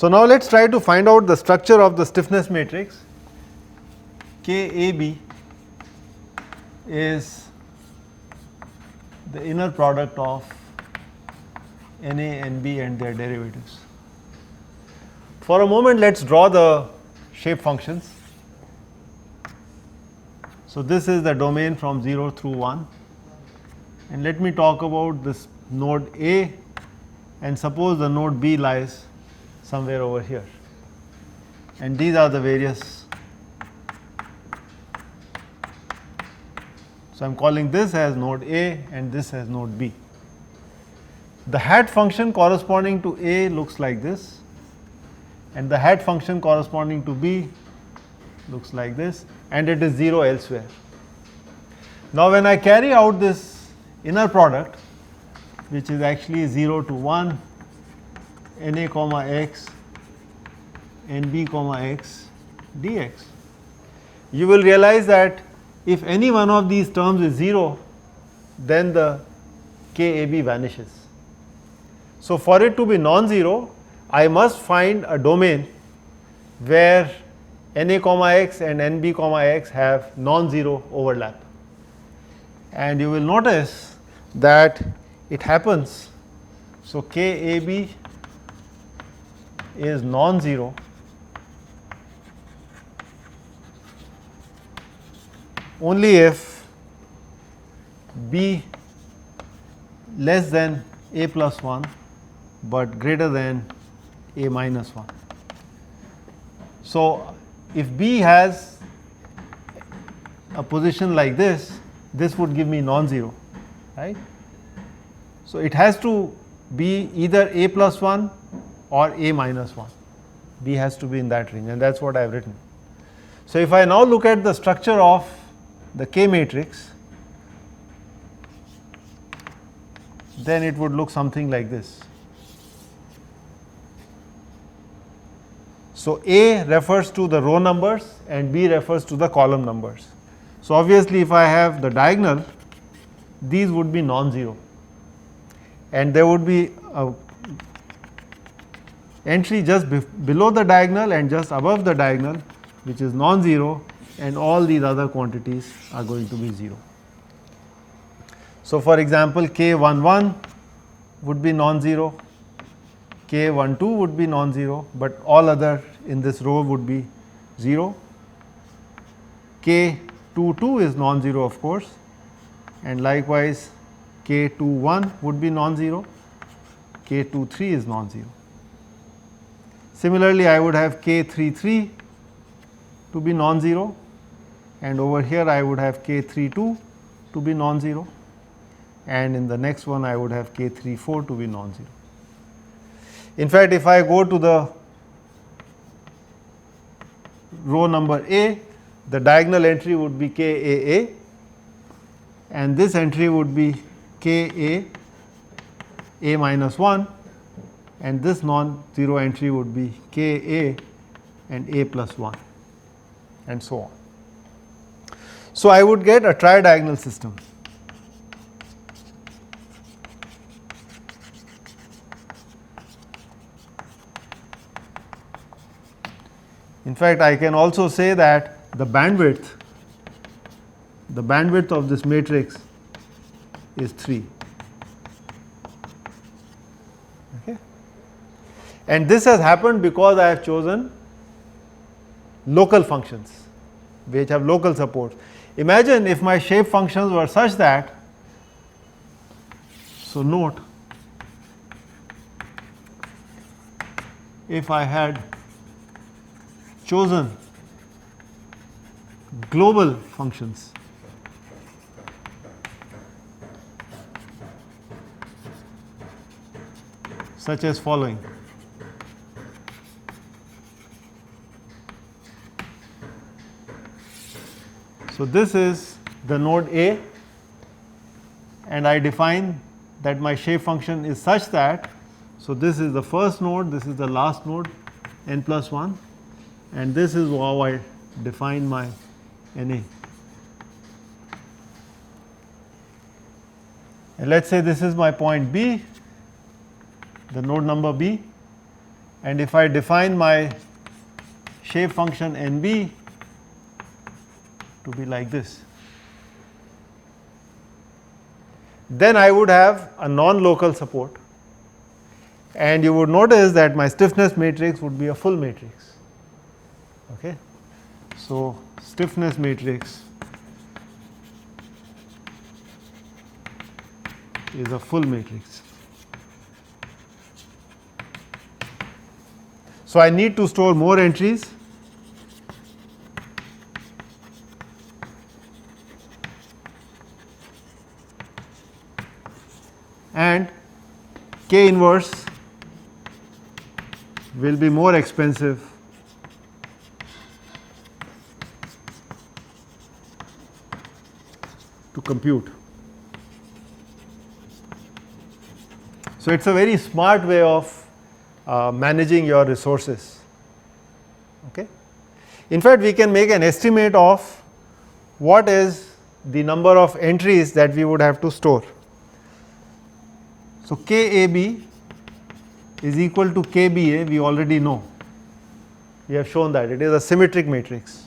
So, now let us try to find out the structure of the stiffness matrix. KAB is the inner product of NA, NB and their derivatives. For a moment, let us draw the shape functions. So, this is the domain from 0 through 1, and let me talk about this node A, and suppose the node B lies somewhere over here, and these are the various. So, I am calling this as node A and this as node B. The hat function corresponding to A looks like this, and the hat function corresponding to B looks like this, and it is 0 elsewhere. Now, when I carry out this inner product, which is actually 0 to 1, Na comma x, Nb comma x dx, you will realize that if any one of these terms is 0, then the KAB vanishes. So, for it to be non-zero, I must find a domain where Na comma x and Nb comma x have non-zero overlap, and you will notice that it happens. So, KAB is non-zero only if B less than A plus 1 but greater than A minus 1. So, if B has a position like this, this would give me non-zero, right. So, it has to be either A plus 1 or A minus 1, B has to be in that range, and that is what I have written. So, if I now look at the structure of the K matrix, then it would look something like this. So, A refers to the row numbers and B refers to the column numbers. So, obviously, if I have the diagonal, these would be non-zero, and there would be a entry just below the diagonal and just above the diagonal, which is non-zero, and all these other quantities are going to be 0. So, for example, K11 would be non-zero, K12 would be non-zero, but all other in this row would be 0. K22 is non-zero, of course, and likewise K21 would be non-zero, K23 is non-zero. Similarly, I would have K33 to be non-zero, and over here I would have K32 to be non-zero, and in the next one I would have K34 to be non-zero. In fact, if I go to the row number A, the diagonal entry would be KAA, and this entry would be KA A minus 1, and this non-zero entry would be KA and A plus 1, and so on. So, I would get a tridiagonal system. In fact, I can also say that the bandwidth of this matrix is 3. Okay. And this has happened because I have chosen local functions which have local support. Imagine if my shape functions were such that, so note, if I had chosen global functions, such as following. So, this is the node A, and I define that my shape function is such that, so this is the first node, this is the last node, n plus 1, and this is how I define my NA. And let us say this is my point B, the node number B, and if I define my shape function NB to be like this, then I would have a non-local support, and you would notice that my stiffness matrix would be a full matrix. Okay. So, stiffness matrix is a full matrix. So, I need to store more entries, and K inverse will be more expensive to compute. So, it is a very smart way of managing your resources. Okay. In fact, we can make an estimate of what is the number of entries that we would have to store. So, KAB is equal to KBA, we already know, we have shown that it is a symmetric matrix.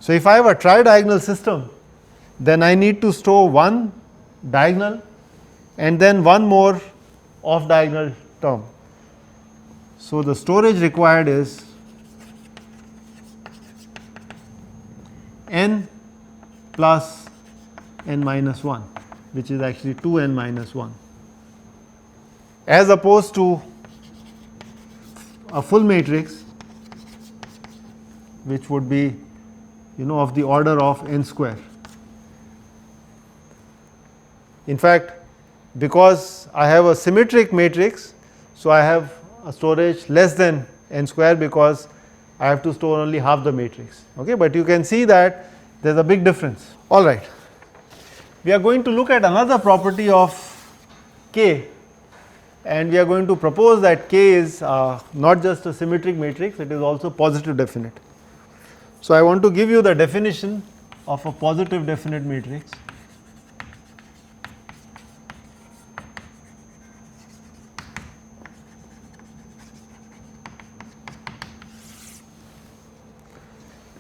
So, if I have a tridiagonal system, then I need to store one diagonal and then one more off diagonal term. So, the storage required is n plus n minus 1, which is actually 2n minus 1, as opposed to a full matrix which would be of the order of n square. In fact, because I have a symmetric matrix, so I have a storage less than n square because I have to store only half the matrix. Okay, but you can see that there is a big difference. All right, we are going to look at another property of K, and we are going to propose that K is not just a symmetric matrix, it is also positive definite. So, I want to give you the definition of a positive definite matrix.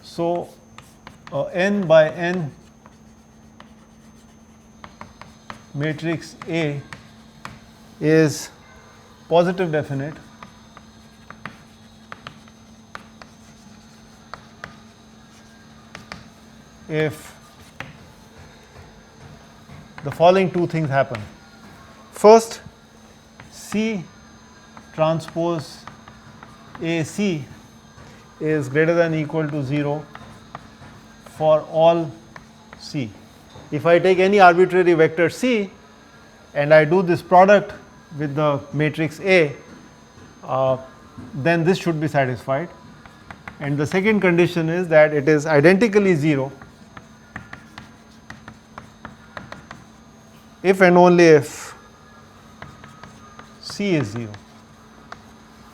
So, n by n matrix A is positive definite if the following two things happen. First, C transpose AC is greater than or equal to 0 for all C. If I take any arbitrary vector C and I do this product with the matrix A, then this should be satisfied. And the second condition is that it is identically 0 if and only if C is 0.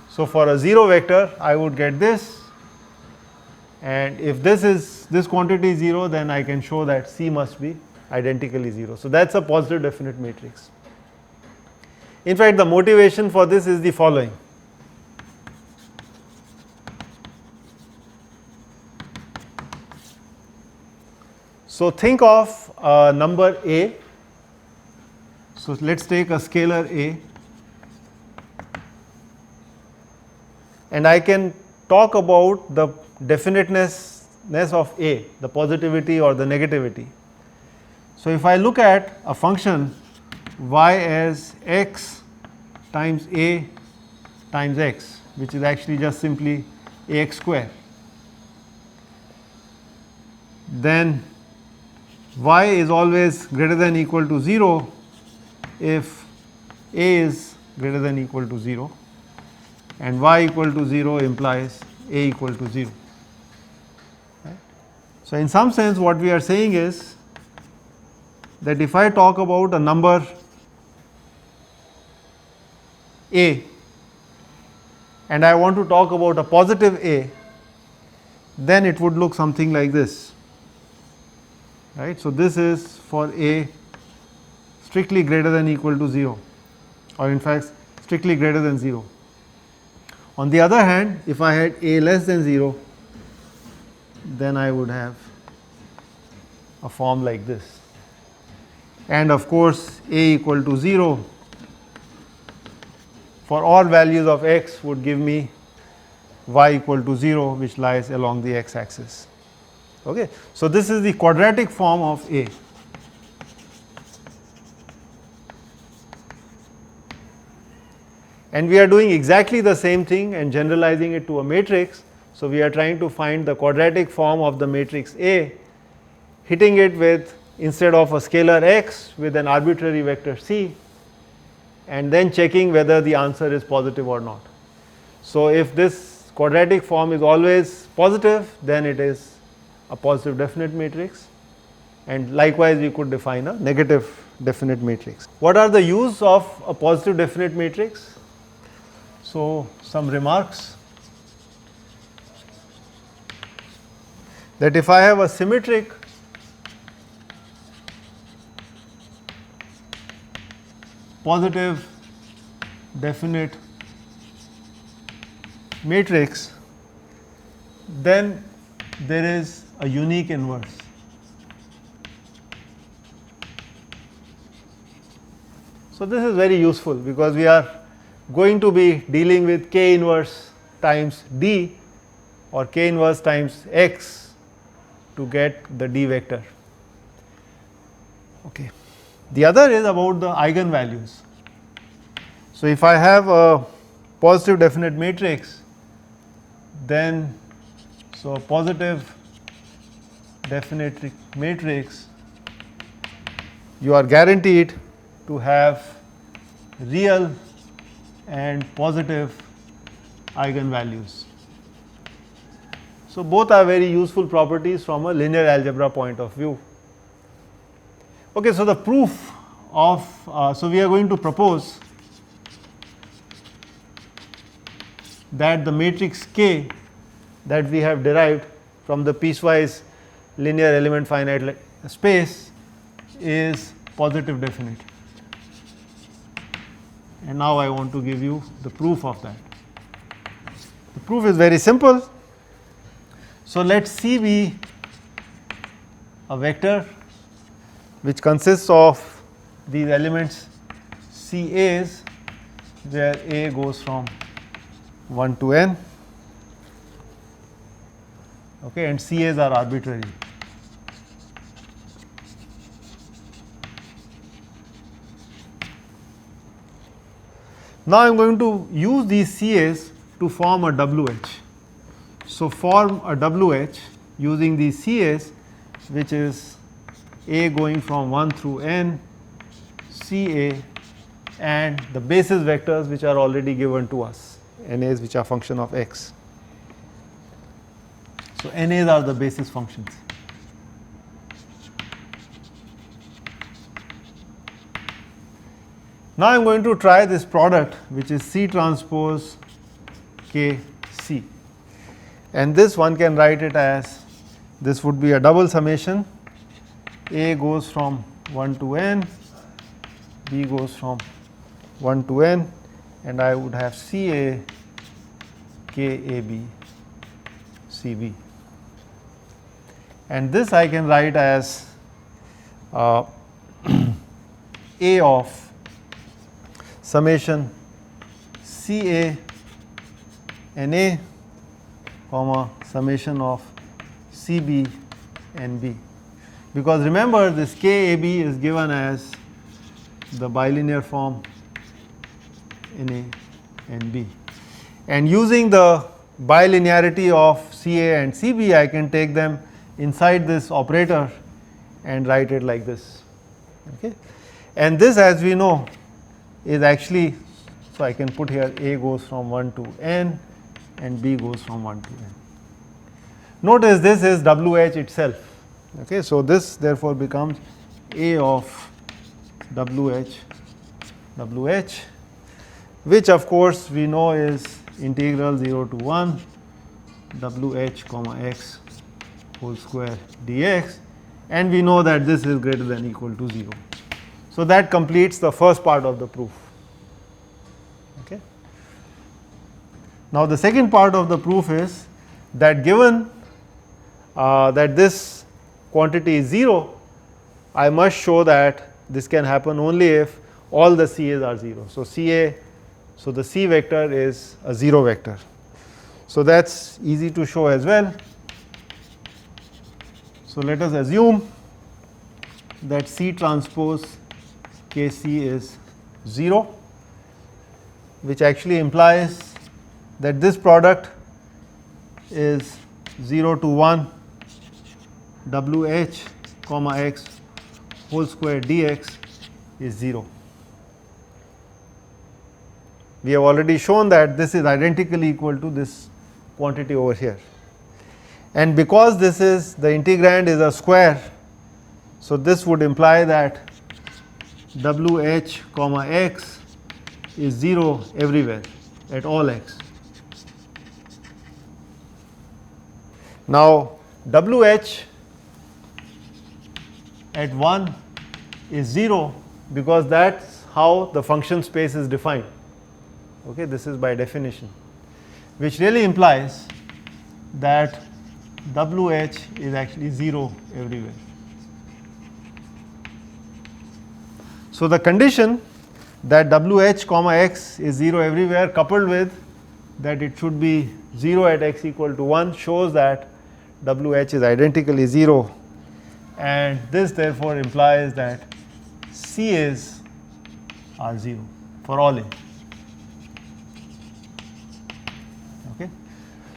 So, for a 0 vector I would get this, and if this quantity is 0, then I can show that C must be identically 0. So, that is a positive definite matrix. In fact, the motivation for this is the following. So, think of a number A. So, let us take a scalar A, and I can talk about the definiteness of A, the positivity or the negativity. So, if I look at a function y as x times A times x, which is actually just simply ax square, then y is always greater than or equal to 0 if A is greater than or equal to 0, and y equal to 0 implies A equal to 0. Right? So, in some sense what we are saying is that if I talk about a number A and I want to talk about a positive A, then it would look something like this. right. So, this is for A strictly greater than equal to 0, or in fact strictly greater than 0. On the other hand, if I had A less than 0, then I would have a form like this. And of course, A equal to 0 for all values of x would give me y equal to 0, which lies along the x axis. Okay. So, this is the quadratic form of A. And we are doing exactly the same thing and generalizing it to a matrix. So, we are trying to find the quadratic form of the matrix A, hitting it with, instead of a scalar x, with an arbitrary vector c, and then checking whether the answer is positive or not. So, if this quadratic form is always positive, then it is a positive definite matrix, and likewise we could define a negative definite matrix. What are the use of a positive definite matrix? So, some remarks that if I have a symmetric positive definite matrix, then there is a unique inverse. So, this is very useful because we are going to be dealing with K inverse times D or K inverse times X to get the D vector. Okay. The other is about the eigenvalues. So, if I have a positive definite matrix, then so a positive definite matrix, you are guaranteed to have real and positive eigenvalues. So, both are very useful properties from a linear algebra point of view. Okay, so the proof of, so we are going to propose that the matrix K that we have derived from the piecewise linear element finite space is positive definite. And now I want to give you the proof of that. The proof is very simple. So, let C be a vector which consists of these elements CA's, where A goes from 1 to n, okay, and CA's are arbitrary. Now, I am going to use these CA's to form a WH. So, form a WH using these CA's, which is A going from 1 through n, CA, and the basis vectors which are already given to us, NA's which are function of x. So, NA's are the basis functions. Now, I am going to try this product which is C transpose K C, and this one can write it as, this would be a double summation, A goes from 1 to n, B goes from 1 to n, and I would have CA KAB CB, and this I can write as A of summation CA NA, comma summation of CB NB, because remember this KAB is given as the bilinear form NA NB, and using the bilinearity of CA and CB, I can take them inside this operator and write it like this. Okay. And this, as we know, is actually, so I can put here A goes from 1 to n and B goes from 1 to n. Notice this is WH itself. Okay. So, this therefore becomes A of WH, which of course we know is integral 0 to 1 WH comma x whole square dx, and we know that this is greater than or equal to 0. So that completes the first part of the proof. Okay. Now the second part of the proof is that given that this quantity is 0, I must show that this can happen only if all the CA's are 0. So CA, so the C vector is a 0 vector. So that's easy to show as well. So let us assume that C transpose Kc is 0, which actually implies that this product is 0 to 1 Wh comma x whole square dx is 0. We have already shown that this is identically equal to this quantity over here, and because this is the integrand is a square, so this would imply that Wh comma x is 0 everywhere at all x. Now Wh at 1 is 0 because that's how the function space is defined. Okay, this is by definition, which really implies that Wh is actually 0 everywhere. So the condition that Wh comma x is 0 everywhere coupled with that it should be 0 at x equal to 1 shows that Wh is identically 0, and this therefore implies that CA's are 0 for all A. Okay.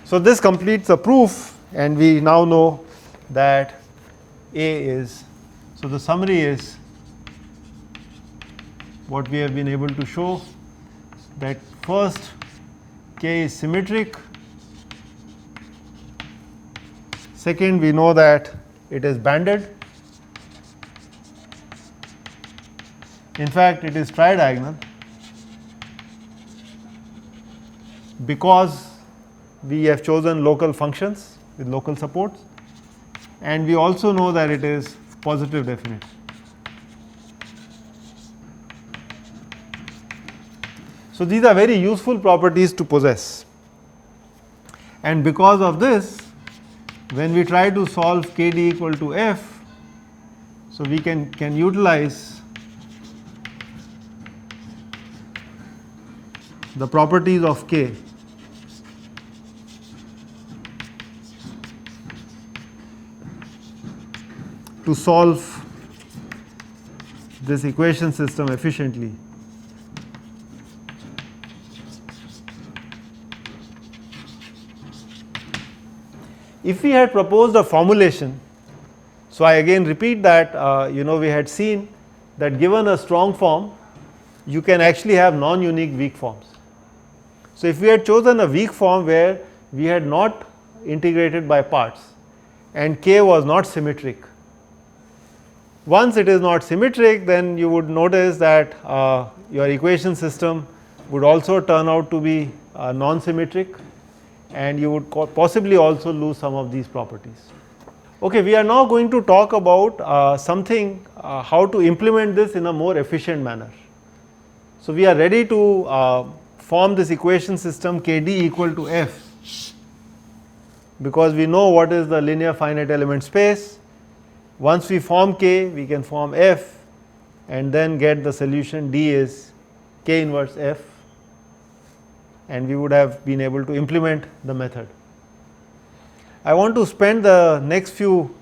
So this completes the proof, and we now know that A is, so the summary is what we have been able to show, that first K is symmetric, second we know that it is banded, in fact it is tridiagonal because we have chosen local functions with local supports, and we also know that it is positive definite. So these are very useful properties to possess, and because of this, when we try to solve Kd equal to F, so we can utilize the properties of K to solve this equation system efficiently. If we had proposed a formulation, so I again repeat that we had seen that given a strong form, you can actually have non-unique weak forms. So if we had chosen a weak form where we had not integrated by parts and K was not symmetric, once it is not symmetric, then you would notice that your equation system would also turn out to be non-symmetric, and you would possibly also lose some of these properties. Okay, we are now going to talk about how to implement this in a more efficient manner. So we are ready to form this equation system Kd equal to F because we know what is the linear finite element space. Once we form K, we can form F and then get the solution D is K inverse F, and we would have been able to implement the method. I want to spend the next few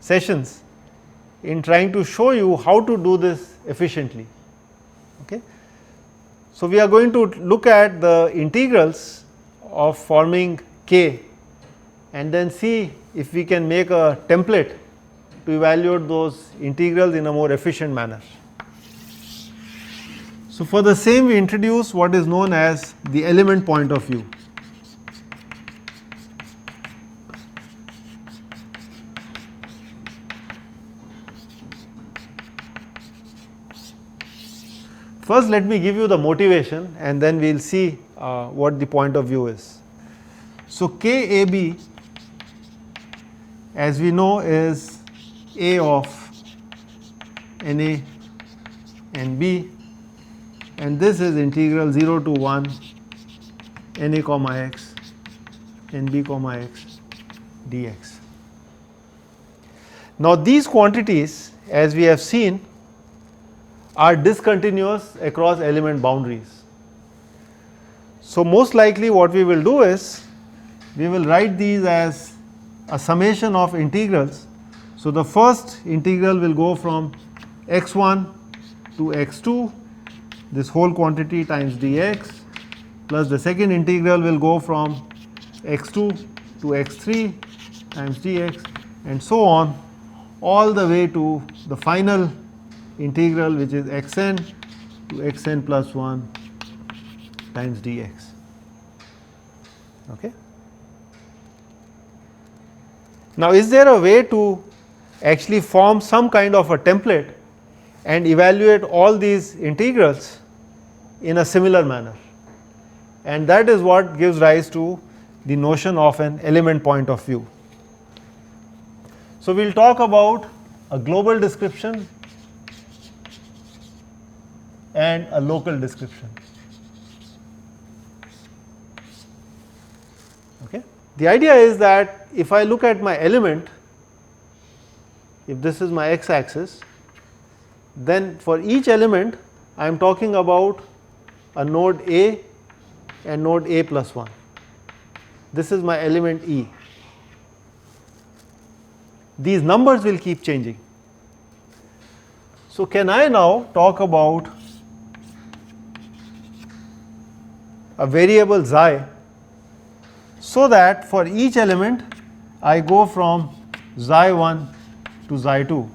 sessions in trying to show you how to do this efficiently. Okay. So we are going to look at the integrals of forming K and then see if we can make a template to evaluate those integrals in a more efficient manner. So for the same, we introduce what is known as the element point of view. First, let me give you the motivation and then we will see what the point of view is. So KAB, as we know, is A of NA and B, and this is integral 0 to 1 NA comma x NB comma x dx. Now these quantities, as we have seen, are discontinuous across element boundaries. So most likely what we will do is we will write these as a summation of integrals. So the first integral will go from x1 to x2, this whole quantity times dx, plus the second integral will go from x2 to x3 times dx, and so on, all the way to the final integral, which is xn to xn plus 1 times dx. Okay. Now, is there a way to actually form some kind of a template and evaluate all these integrals in a similar manner? And that is what gives rise to the notion of an element point of view. So we will talk about a global description and a local description. Okay. The idea is that if I look at my element, if this is my x axis, then for each element I am talking about a node A and node A plus 1. This is my element E. These numbers will keep changing. So can I now talk about a variable xi, so that for each element I go from xi1 to xi2.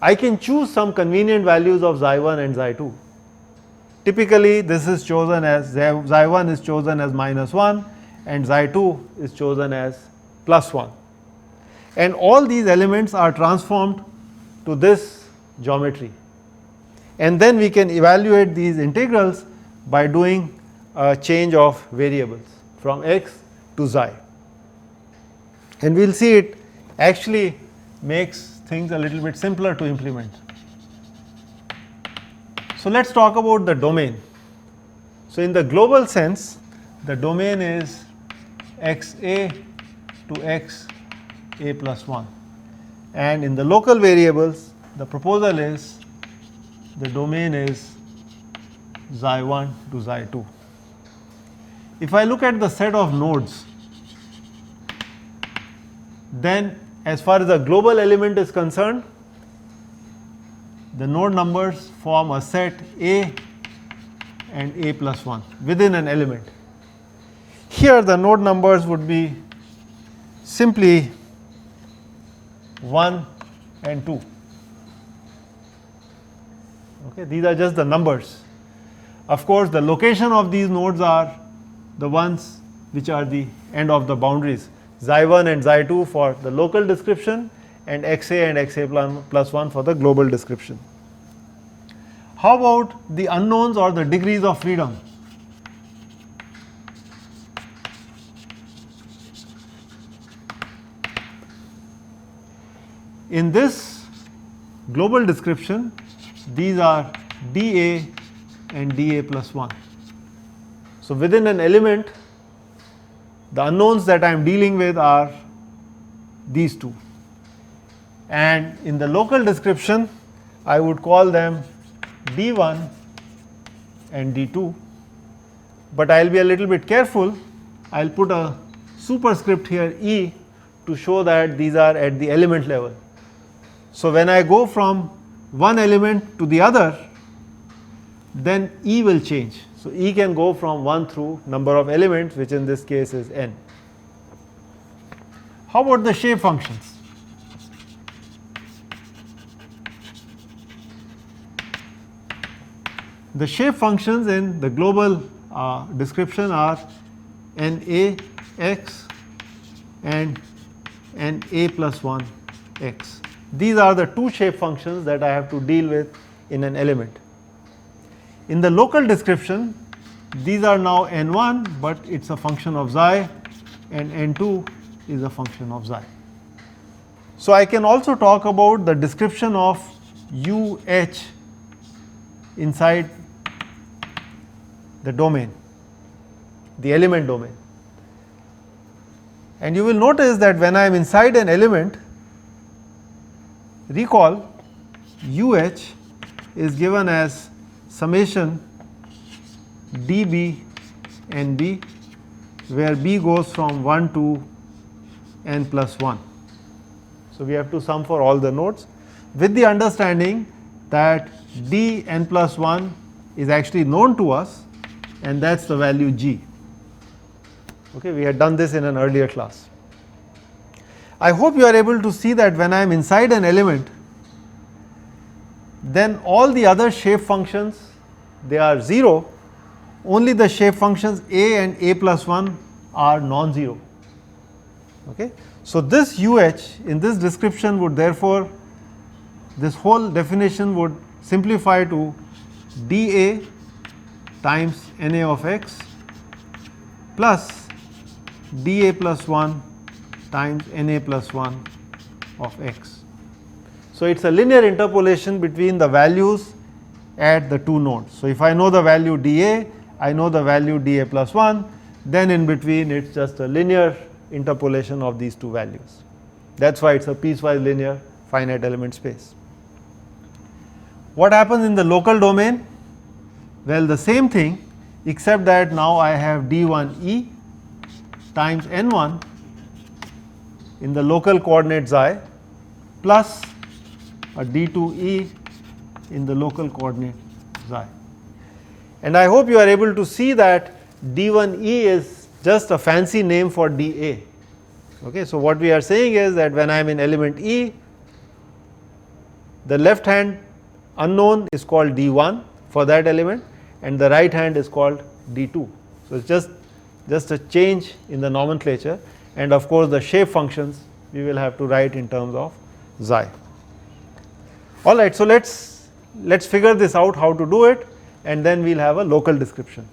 I can choose some convenient values of xi1 and xi2. Typically this is chosen as xi1 is chosen as -1 and xi2 is chosen as +1, and all these elements are transformed to this geometry, and then we can evaluate these integrals by doing a change of variables from x to xi, and we will see it actually makes things a little bit simpler to implement. So let us talk about the domain. So in the global sense, the domain is xa to x a plus 1, and in the local variables the proposal is the domain is xi1 to xi2. If I look at the set of nodes, then as far as the global element is concerned, the node numbers form a set A and A plus 1 within an element. Here the node numbers would be simply 1 and 2. Okay, these are just the numbers. Of course, the location of these nodes are the ones which are the end of the boundaries, xi1 and xi2 for the local description and xa and xa plus 1 for the global description. How about the unknowns or the degrees of freedom? In this global description, these are dA and dA plus 1. So within an element, the unknowns that I am dealing with are these two, and in the local description I would call them d1 and d2, but I will be a little bit careful. I will put a superscript here E to show that these are at the element level. So when I go from one element to the other, then E will change. So E can go from 1 through number of elements, which in this case is n. How about the shape functions? The shape functions in the global description are NA(x) and NA plus 1 x. These are the two shape functions that I have to deal with in an element. In the local description, these are now n1, but it's a function of xi, and n2 is a function of xi. So, I can also talk about the description of UH inside the domain, the element domain. And you will notice that when I am inside an element, recall UH is given as summation dB and B, where B goes from 1 to n plus 1. So, we have to sum for all the nodes with the understanding that d n plus 1 is actually known to us, and that is the value G. Okay, we had done this in an earlier class. I hope you are able to see that when I am inside an element, then all the other shape functions, they are 0, only the shape functions a and a plus 1 are non-zero. Okay. So, this UH in this description would therefore, this whole definition would simplify to dA times Na of x plus dA plus 1 times Na plus 1 of x. So, it is a linear interpolation between the values at the two nodes. So, if I know the value dA, I know the value dA plus 1, then in between it is just a linear interpolation of these two values. That is why it is a piecewise linear finite element space. What happens in the local domain? Well, the same thing, except that now I have d1e times n1 in the local coordinate xi plus a d2e in the local coordinate xi. And I hope you are able to see that d1e is just a fancy name for dA. Okay, so, what we are saying is that when I am in element E, the left hand unknown is called d1 for that element, and the right hand is called d2. So, it is just a change in the nomenclature, and of course, the shape functions we will have to write in terms of xi. Alright, so let us figure this out how to do it, and then we will have a local description.